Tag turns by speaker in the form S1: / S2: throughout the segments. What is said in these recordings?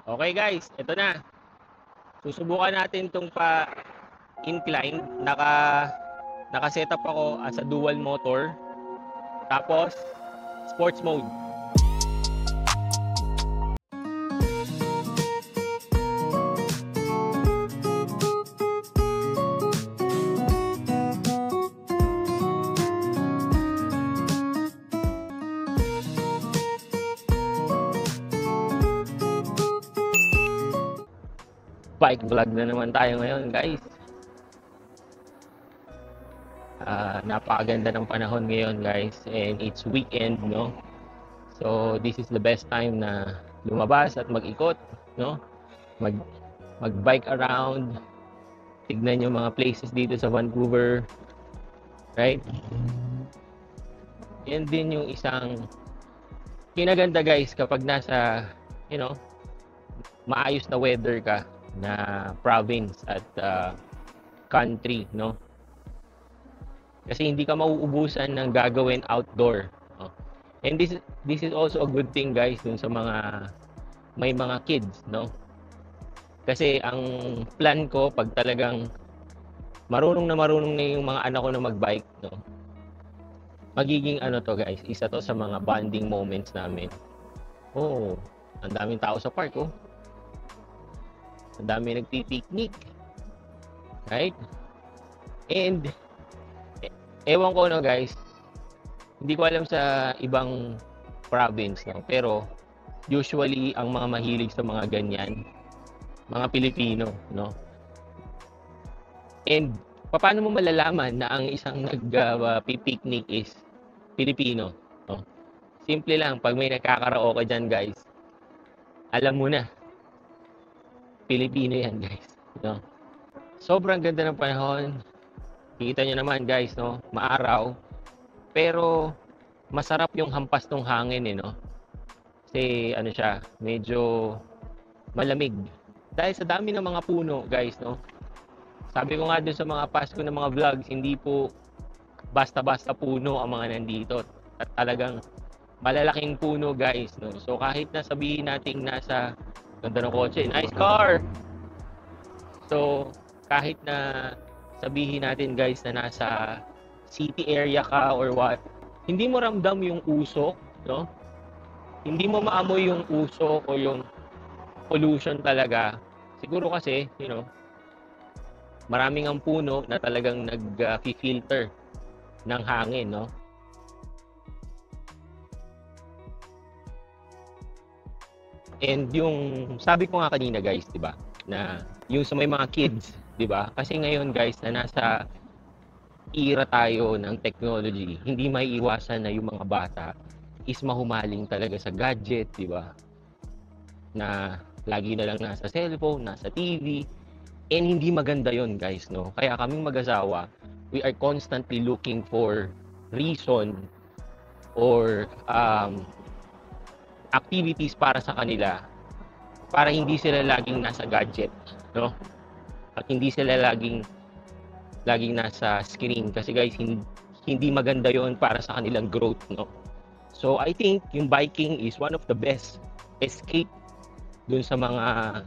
S1: Okay guys, ito na. Susubukan natin itong pa-incline. Naka-set up ako as a dual motor. Tapos, sports mode. Bike vlog na naman tayo ngayon guys. Napakaganda ng panahon ngayon guys, and it's weekend, no? So this is the best time na lumabas at mag-ikot, no? Mag-bike around, tignan yung mga places dito sa Vancouver, right? Yan din yung isang kinaganda guys kapag nasa, maayos na weather ka na province at country, no? Kasi hindi ka mauubusan ng gagawin outdoor. No? And this is also a good thing guys dun sa may mga kids, no? Kasi ang plan ko pag talagang marunong na yung mga anak ko na magbike, no? Magiging to guys, isa to sa mga bonding moments namin. Oh, ang daming tao sa park, oh. Ang daming nagpi-picnic. Right? And ewan ko guys, hindi ko alam sa ibang province, no? Pero usually ang mga mahilig sa mga ganyan, mga Pilipino, no? And paano mo malalaman na ang isang nag-picnic is Pilipino, no? Simple lang, pag may nagkakaraoke dyan guys, alam mo na Pilipino yan guys, no? Sobrang ganda ng panahon. Kita nyo naman guys, no? Maaraw. Pero masarap yung hampas ng hangin, no? Kasi siya, medyo malamig. Dahil sa dami ng mga puno, guys, no? Sabi ko nga dun sa mga past ko ng mga vlogs, hindi po basta-basta puno ang mga nandito. At talagang malalaking puno, guys, no? So kahit na sabihin natin nasa ganda ng kotse, nice car. So kahit na sabihin natin guys na nasa city area ka or what, hindi mo ramdam yung usok, no? Hindi mo maamoy yung usok o yung pollution talaga. Siguro kasi, maraming ang puno na talagang nag-filter ng hangin, no? And yung sabi ko nga kanina guys, 'di ba? Na yung sa may mga kids, 'di ba? Kasi ngayon guys na nasa era tayo ng technology, hindi maiiwasan na yung mga bata is mahumaling talaga sa gadget, 'di ba? Na lagi na lang nasa cellphone, nasa TV, and hindi maganda 'yon, guys, no? Kaya kaming mag-asawa, we are constantly looking for reason or activities para sa kanila para hindi sila laging nasa gadget, no? At hindi sila laging nasa screen kasi guys hindi maganda 'yon para sa kanilang growth, no? So I think yung biking is one of the best escape dun sa mga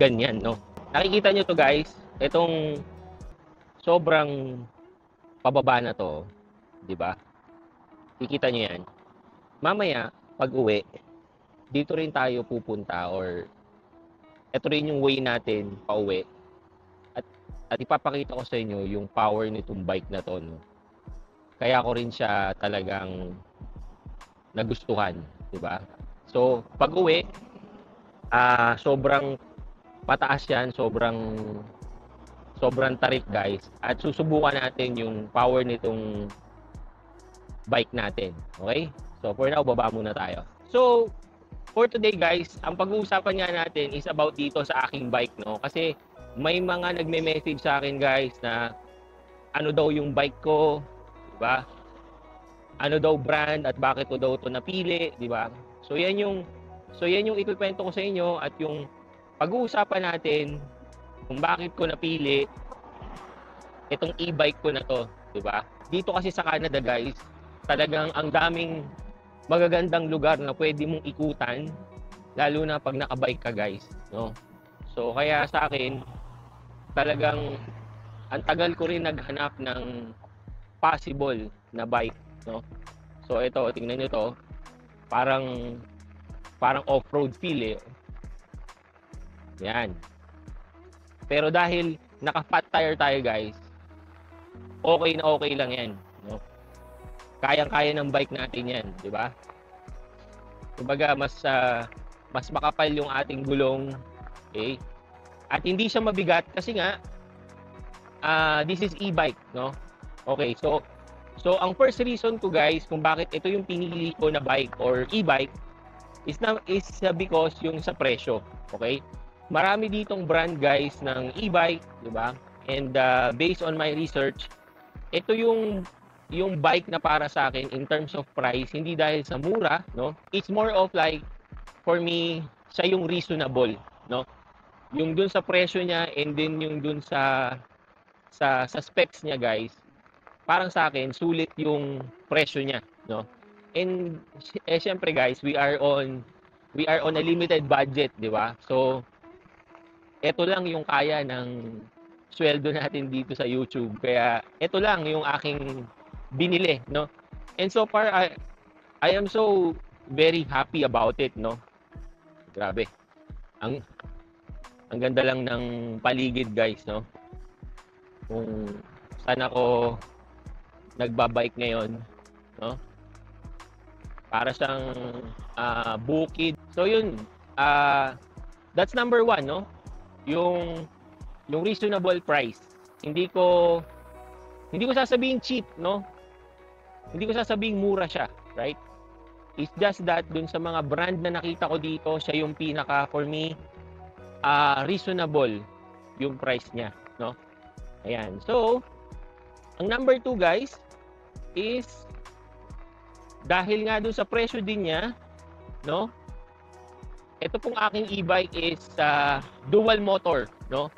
S1: ganyan, no? Nakikita nyo to guys, itong sobrang pababa na to, 'di ba? Kikita nyo yan. Mamaya pag uwi, dito rin tayo pupunta or ito rin yung way natin pauwi. At ipapakita ko sa inyo yung power nitong bike na to, no? Kaya ko rin siya talagang nagustuhan, 'di ba? So, pag-uwi, sobrang pataas 'yan, sobrang tarik, guys. At susubukan natin yung power nitong bike natin. Okay? So, for now, baba muna tayo. So, for today, guys, ang pag-uusapan nga natin is about dito sa aking bike, no? Kasi may mga nagme-message sa akin, guys, na ano daw yung bike ko, 'di ba? Ano daw brand at bakit ko daw 'to napili, 'di ba? So yan yung ikukwento ko sa inyo at yung pag-uusapan natin kung bakit ko napili itong e-bike ko na 'to, 'di ba? Dito kasi sa Canada, guys, talagang ang daming magagandang lugar na pwede mong ikutan, lalo na pag nakabike ka guys, no? So kaya sa akin talagang ang tagal ko rin naghanap ng possible na bike, no? So ito, tingnan niyo to, parang off-road feel eh. Yan. Pero dahil naka-fat tire tayo guys, okay lang yan, no? Kayang-kaya ng bike natin yan, di ba? Kumbaga mas makapal yung ating gulong, okay? At hindi siya mabigat kasi nga this is e-bike, no? Okay, so ang first reason ko guys kung bakit ito yung pinili ko na bike or e-bike is because yung sa presyo, okay? Marami ditong brand guys ng e-bike, di ba? And based on my research, ito yung bike na para sa akin in terms of price, hindi dahil sa mura, no? It's more of like, for me, siya yung reasonable, no? Yung dun sa presyo niya and then yung dun sa specs niya, guys, parang sa akin, sulit yung presyo niya, no? And syempre guys, we are on a limited budget, di ba? So, ito lang yung kaya ng sweldo natin dito sa YouTube. Kaya ito lang yung aking binili, no? And so far I am so very happy about it, no? Grabe. Ang ganda lang ng paligid, guys, no? Kung saan ako nagbabike ngayon, no? Para siyang bukid. So yun, that's number one, no? Yung reasonable price. Hindi ko sasabihin cheap, no? Hindi ko sasabihin mura siya, right? It's just that dun sa mga brand na nakita ko dito, siya yung pinaka for me reasonable yung price niya, no? Ayan. So, ang number 2 guys is dahil nga dun sa presyo din niya, no? Ito pong aking e-bike is dual motor, no?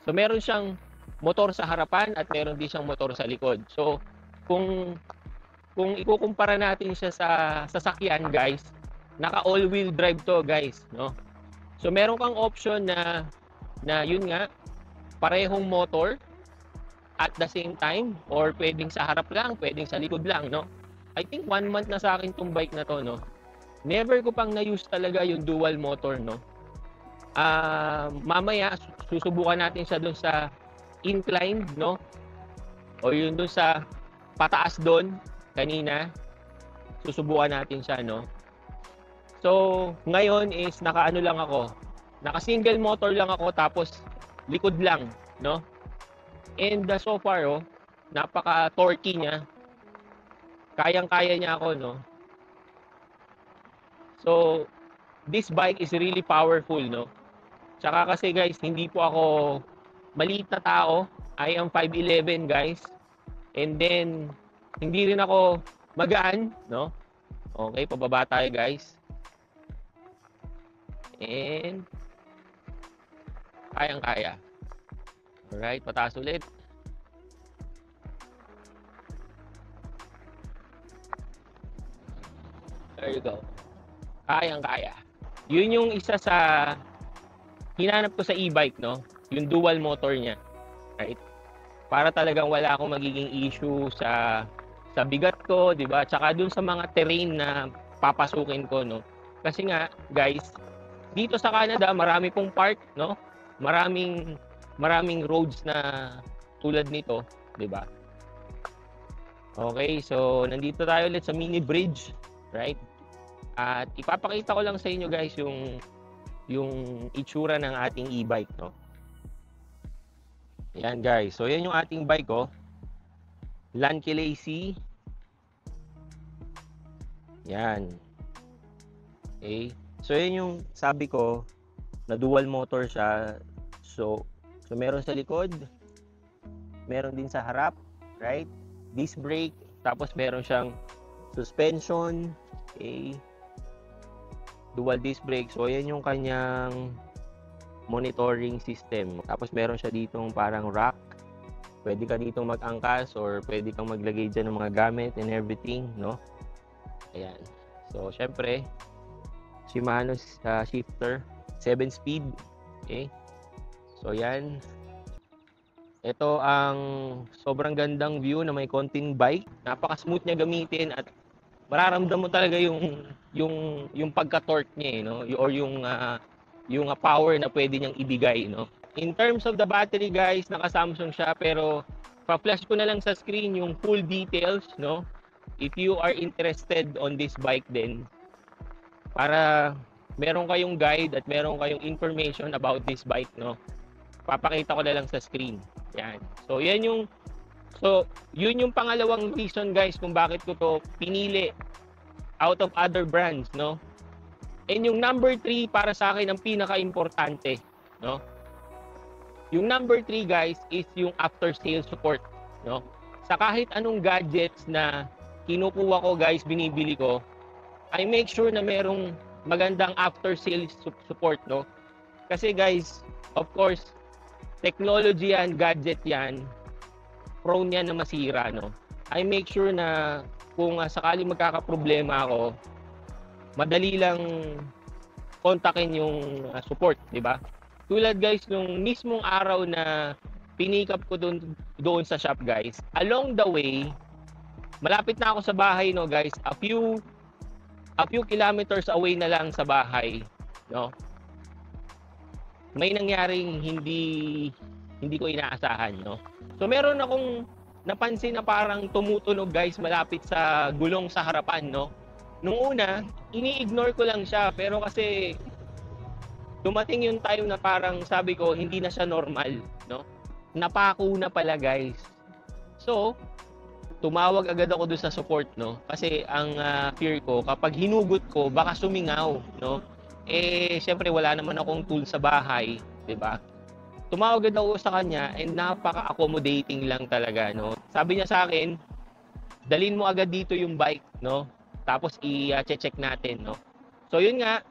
S1: So meron siyang motor sa harapan at meron din siyang motor sa likod. So kung ikukumpara natin siya sa sasakyan, guys, naka all-wheel drive to, guys, no? So meron kang option na yun nga, parehong motor at the same time, or pwedeng sa harap lang, pwedeng sa likod lang, no? I think 1 month na sa akin tong bike na to, no? Never ko pang na-use talaga yung dual motor, no? Mamaya susubukan natin siya doon sa incline, no? O yun doon sa pataas doon kanina. Susubukan natin siya, no? So, ngayon is naka-ano lang ako. Naka-single motor lang ako tapos likod lang, no? And so far, oh, napaka-torquey niya. Kayang-kaya niya ako, no? So, this bike is really powerful, no? Tsaka kasi guys, hindi po ako maliit na tao. I am 5'11", guys. And then, hindi rin ako magaan, no? Okay, pababa tayo, guys. And, kayang-kaya. Alright, pataas ulit. There you go. Kayang-kaya. Yun yung isa sa hinanap ko sa e-bike, no? Yung dual motor niya. Right? Para talagang wala akong magiging issue sa bigat ko, 'di ba? Tsaka dun sa mga terrain na papasukin ko, no? Kasi nga, guys, dito sa Canada, marami pong park, no? Maraming roads na tulad nito, 'di ba? Okay, so nandito tayo ulit sa mini bridge, right? At ipapakita ko lang sa inyo, guys, yung itsura ng ating e-bike, no? Yan, guys. So yan yung ating bike, oh. Lankeley. Yan. Okay. So yan yung sabi ko na dual motor siya. So meron sa likod, meron din sa harap, right? Disc brake, tapos meron siyang suspension, okay? Dual disc brake. So yan yung kanyang monitoring system. Tapos meron siya ditong parang rack. Pwede ka ditong mag-angkas or pwede kang maglagay dyan ng mga gamit and everything, no? Ayan. So syempre, Shimano shifter, 7 speed. Okay. So yan. Ito ang sobrang gandang view na may konting bike. Napaka-smooth niya gamitin at mararamdaman mo talaga yung pagka-torque niya, no? Or yung power na pwede niyang ibigay, no? In terms of the battery, guys, naka-Samsung siya pero pa-flash ko na lang sa screen yung full details, no? If you are interested on this bike din, para meron kayong guide at meron kayong information about this bike, no? Papakita ko na lang sa screen. Yan. So, yun yung pangalawang reason, guys, kung bakit ko to pinili out of other brands, no? And yung number 3 para sa akin ang pinaka-importante, no? Yung number 3, guys, is yung after sales support, no? Sa kahit anong gadgets na kinukuha ko, guys, binibili ko, I make sure na merong magandang after sales support, no? Kasi, guys, of course, technology yan, gadget yan, prone yan na masira, no? I make sure na kung sakali magkakaproblema ako, madali lang kontakin yung support, di ba? Tulad, guys, nung mismong araw na pinik up ko doon sa shop, guys, along the way, malapit na ako sa bahay, no, guys, a few kilometers away na lang sa bahay, no? May nangyaring hindi ko inaasahan, no? So meron akong napansin na parang tumutunog, guys, malapit sa gulong sa harapan, no? Nung una, ini-ignore ko lang siya, pero kasi dumating yung time na parang sabi ko hindi na siya normal, no? Napako na pala, guys. So tumawag agad ako doon sa support, no? Kasi ang fear ko kapag hinugot ko baka sumingaw, no? Eh, syempre wala naman akong tool sa bahay, 'di ba? Tumawag agad ako sa kanya and napaka-accommodating lang talaga, no? Sabi niya sa akin, dalhin mo agad dito yung bike, no? Tapos i-check natin, no? So, yun nga.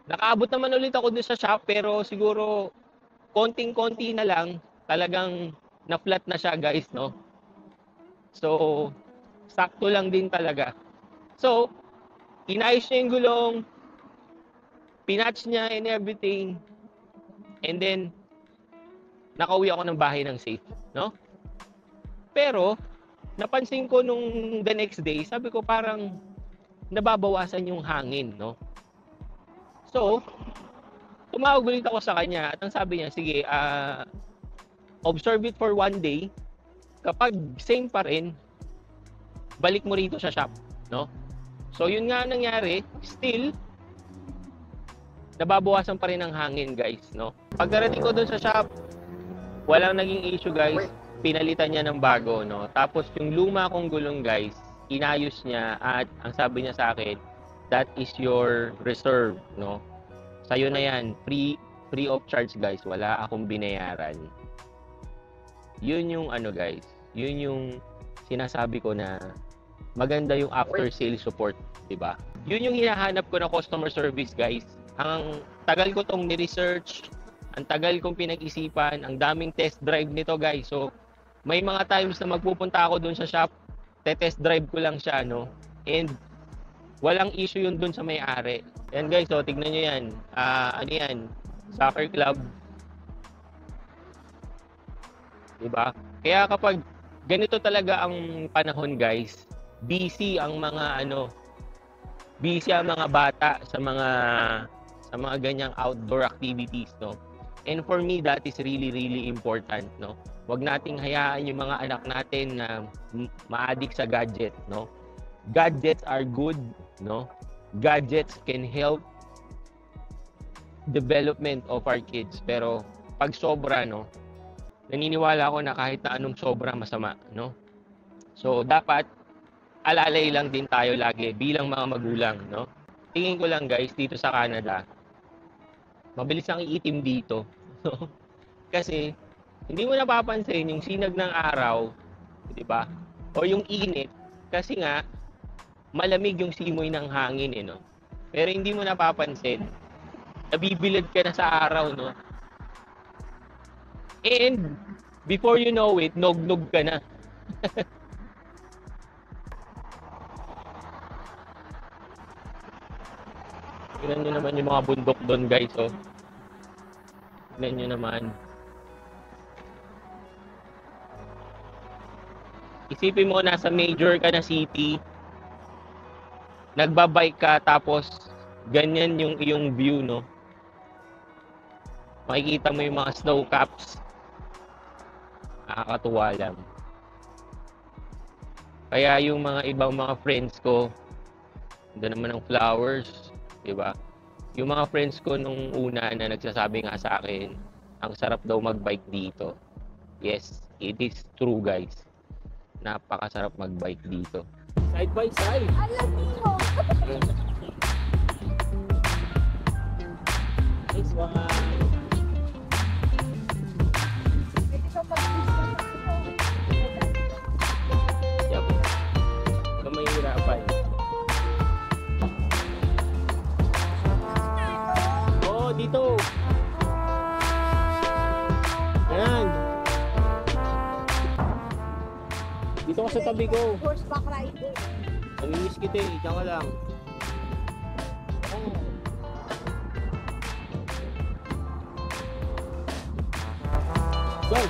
S1: Nakaabot naman ulit ako doon sa shop pero siguro konting-konti na lang, talagang na-flat na siya, guys, no? So, sakto lang din talaga. So, inayos niya yung gulong, pinatch niya and everything. And then, nakauwi ako ng bahay ng safe, no? Pero, napansin ko nung the next day, sabi ko parang nababawasan yung hangin, no? So, tumawag ulit ako sa kanya at ang sabi niya, sige, observe it for 1 day. Kapag same pa rin, balik mo rito sa shop, no? So, yun nga nangyari, still, nababawasan pa rin ang hangin, guys, no? Pagkarating ko dun sa shop, walang naging issue, guys. Pinalitan niya ng bago, no? Tapos yung luma kong gulong, guys, inayos niya at ang sabi niya sa akin, that is your reserve, no? Sa'yo na yan, free of charge, guys. Wala akong binayaran. Yun yung ano, guys. Yun yung sinasabi ko na maganda yung after sales support, 'di ba? Yun yung hinahanap ko na customer service, guys. Ang tagal ko tong ni-research, ang tagal kong pinag-isipan, ang daming test drive nito, guys. So, may mga times na magpupunta ako dun sa shop, test drive ko lang siya, no? And walang issue yun dun sa may-ari. Yan, guys, so tignan nyo yan. Ano yan? Soccer club. Diba? Kaya kapag ganito talaga ang panahon, guys, busy ang mga bata sa mga ganyang outdoor activities, no? And for me, that is really, really important, no? Huwag nating hayaan yung mga anak natin na ma-addict sa gadget, no? Gadgets are good, no? Gadgets can help development of our kids. Pero pag sobra, no? Naniniwala ako na kahit na anong sobra masama, no? So, dapat alalay lang din tayo lagi bilang mga magulang, no? Tingin ko lang, guys, dito sa Canada, mabilis ang iitim dito. Kasi hindi mo napapansin yung sinag ng araw, 'di ba? O yung init kasi nga malamig yung simoy ng hangin, no? Pero hindi mo napapansin, nabibilad ka na sa araw, no? And before you know it, nog-nog ka na. Tignan nyo naman yung mga bundok doon, guys, oh. Tignan nyo naman. Isipin mo, nasa major ka na city, nagbabike ka, tapos ganyan yung iyong view, no? Makikita mo yung mga snow caps. Nakakatuwa lang. Kaya yung mga ibang mga friends ko, ganda naman ng flowers, di ba? Yung mga friends ko nung una na nagsasabi nga sa akin, ang sarap daw magbike dito. Yes, it is true, guys. Napakasarap magbike dito. Side by side.
S2: Alam mo.
S1: Nice one.
S2: Pwede ka mag-business.
S1: Yup. Ito may hirapan. Oh, dito. Ayan. Dito ka sa tabi ko.
S2: Horseback riding.
S1: Namimiss kita eh. Diyan ka lang. Oh. Go!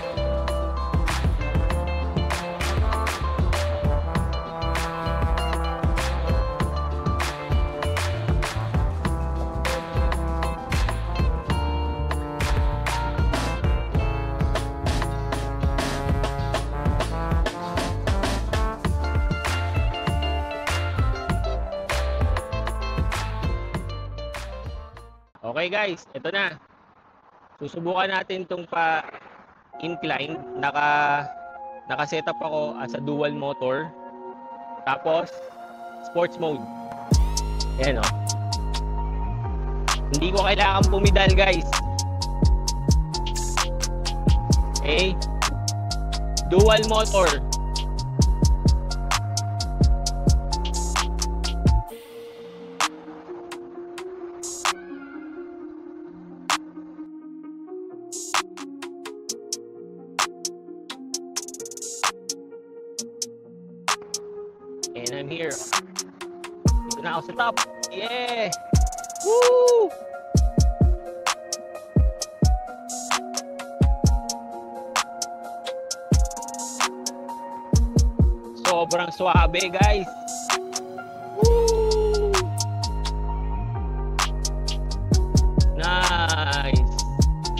S1: Okay guys, ito na. Susubukan natin itong pa-incline. Naka-setup ako as a dual motor. Tapos, sports mode. Ayan o. Hindi ko kailangan pumidal guys. Okay? Dual motor. And I'm here. Dito na ako sa top. Yeah! Woo! Sobrang swabe, guys. Woo! Nice.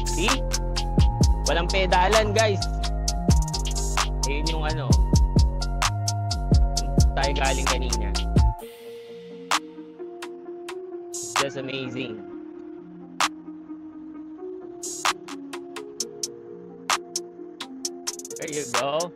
S1: See? Walang pedalan, guys. Ayun yung ano. Tayo galing kanina. It's just amazing. There you go.